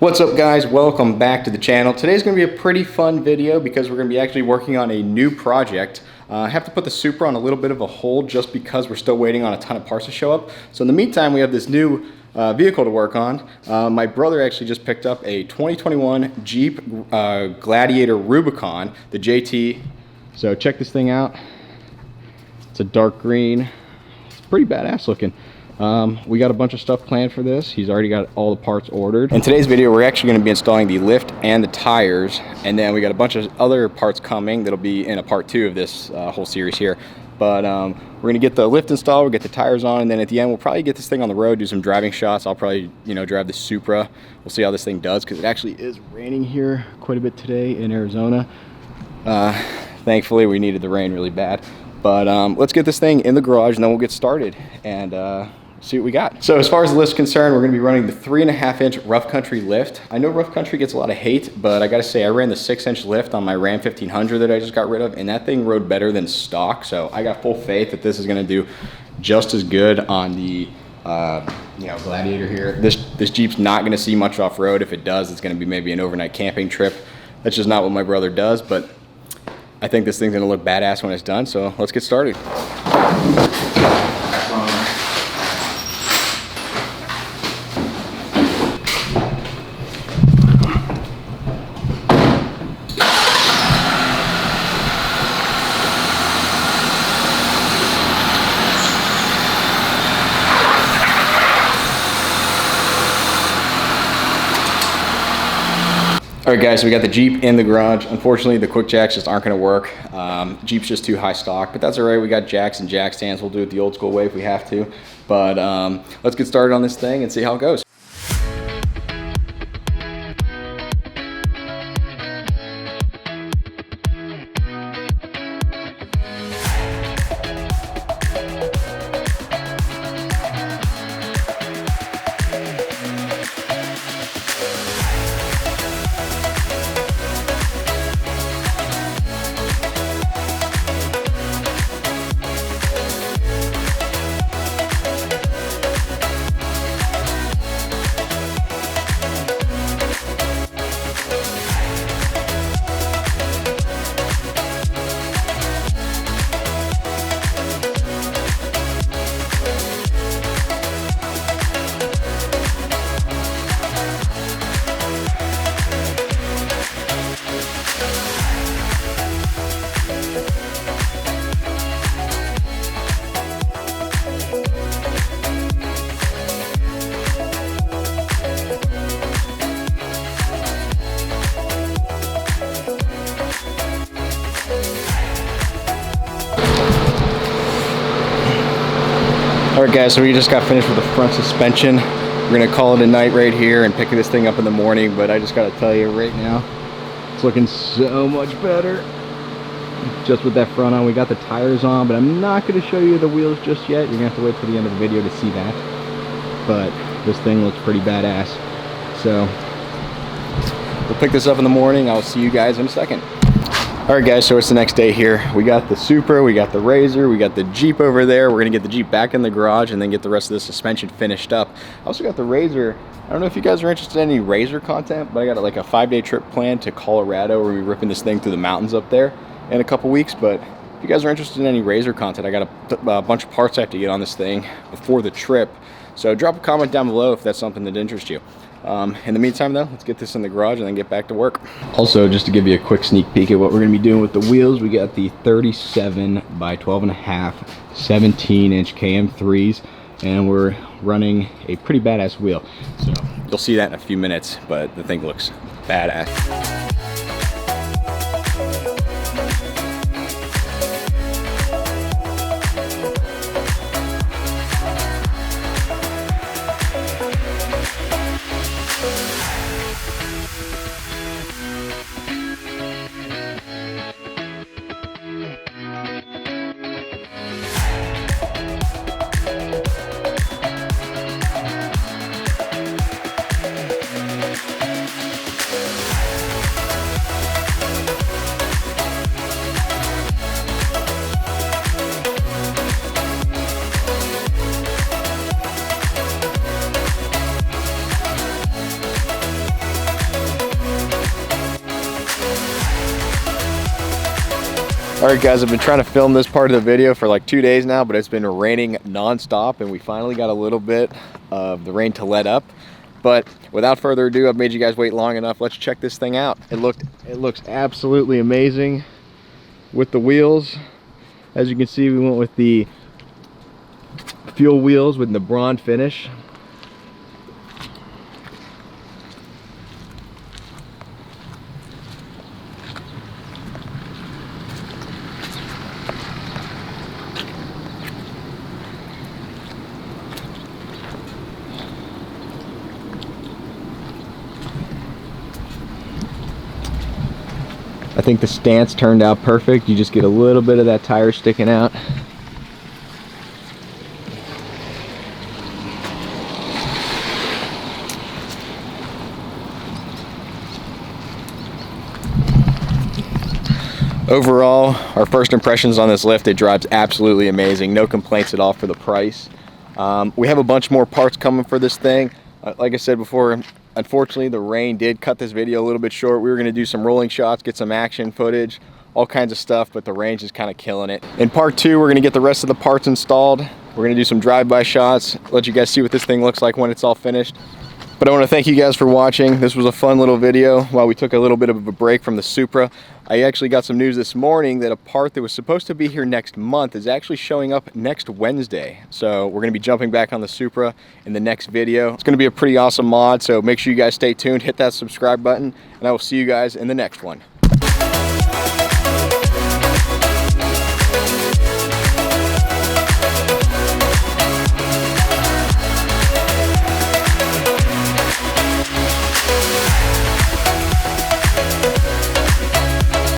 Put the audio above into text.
What's up guys, welcome back to the channel. Today's going to be a pretty fun video because we're going to be actually working on a new project. I have to put the Supra on a little bit of a hold just because we're still waiting on a ton of parts to show up. So in the meantime, we have this new vehicle to work on. My brother actually just picked up a 2021 Jeep Gladiator Rubicon, the JT. So check this thing out. It's a dark green. It's pretty badass looking. We got a bunch of stuff planned for this. He's already got all the parts ordered. In today's video, we're actually going to be installing the lift and the tires, and then we got a bunch of other parts coming that'll be in a part 2 of this whole series here. But we're going to get the lift installed, we'll get the tires on, and then at the end we'll probably get this thing on the road, do some driving shots. I'll probably, drive the Supra. We'll see how this thing does, because it actually is raining here quite a bit today in Arizona. Thankfully, we needed the rain really bad. But let's get this thing in the garage, and then we'll get started and see what we got. So as far as the lift's concerned, we're going to be running the 3.5-inch rough country lift. I know rough country gets a lot of hate, but I gotta say I ran the 6-inch lift on my Ram 1500 that I just got rid of, and that thing rode better than stock. So I got full faith that this is going to do just as good on the Gladiator here. This Jeep's not going to see much off road. If it does, it's going to be maybe an overnight camping trip. That's just not what my brother does, but I think this thing's going to look badass when it's done. So let's get started. All right guys, so we got the Jeep in the garage. Unfortunately, the quick jacks just aren't gonna work. Jeep's just too high stock, but that's all right. We got jacks and jack stands. We'll do it the old school way if we have to. But let's get started on this thing and see how it goes. All right guys, so we just got finished with the front suspension. We're gonna call it a night right here and pick this thing up in the morning, but I just gotta tell you right now, it's looking so much better. Just with that front on, we got the tires on, but I'm not gonna show you the wheels just yet. You're gonna have to wait till the end of the video to see that. But this thing looks pretty badass. So we'll pick this up in the morning. I'll see you guys in a second. All right guys, so it's the next day here. We got the Supra, we got the Razor, we got the Jeep over there. We're gonna get the Jeep back in the garage and then get the rest of the suspension finished up. I also got the Razor. I don't know if you guys are interested in any Razor content, but I got like a 5-day trip planned to Colorado where we're ripping this thing through the mountains up there in a couple weeks. But if you guys are interested in any Razor content, I got a bunch of parts I have to get on this thing before the trip. So drop a comment down below if that's something that interests you. In the meantime though, let's get this in the garage and then get back to work. Also, just to give you a quick sneak peek at what we're going to be doing with the wheels, we got the 37 by 12.5 17-inch KM3s, and we're running a pretty badass wheel. So you'll see that in a few minutes, but the thing looks badass. Alright guys, I've been trying to film this part of the video for like 2 days now, but it's been raining non-stop and we finally got a little bit of the rain to let up. But without further ado, I've made you guys wait long enough. Let's check this thing out. It looks absolutely amazing with the wheels. As you can see, we went with the fuel wheels with the bronze finish. I think the stance turned out perfect. You just get a little bit of that tire sticking out. Overall, our first impressions on this lift, it drives absolutely amazing. No complaints at all for the price. We have a bunch more parts coming for this thing. Like I said before, unfortunately the rain did cut this video a little bit short. We were going to do some rolling shots, get some action footage, all kinds of stuff, but the rain's just kind of killing it. In part 2, we're going to get the rest of the parts installed. We're going to do some drive-by shots, let you guys see what this thing looks like when it's all finished. But I want to thank you guys for watching. This was a fun little video while we took a little bit of a break from the Supra. I actually got some news this morning that a part that was supposed to be here next month is actually showing up next Wednesday. So we're going to be jumping back on the Supra in the next video. It's going to be a pretty awesome mod, so make sure you guys stay tuned, hit that subscribe button, and I will see you guys in the next one.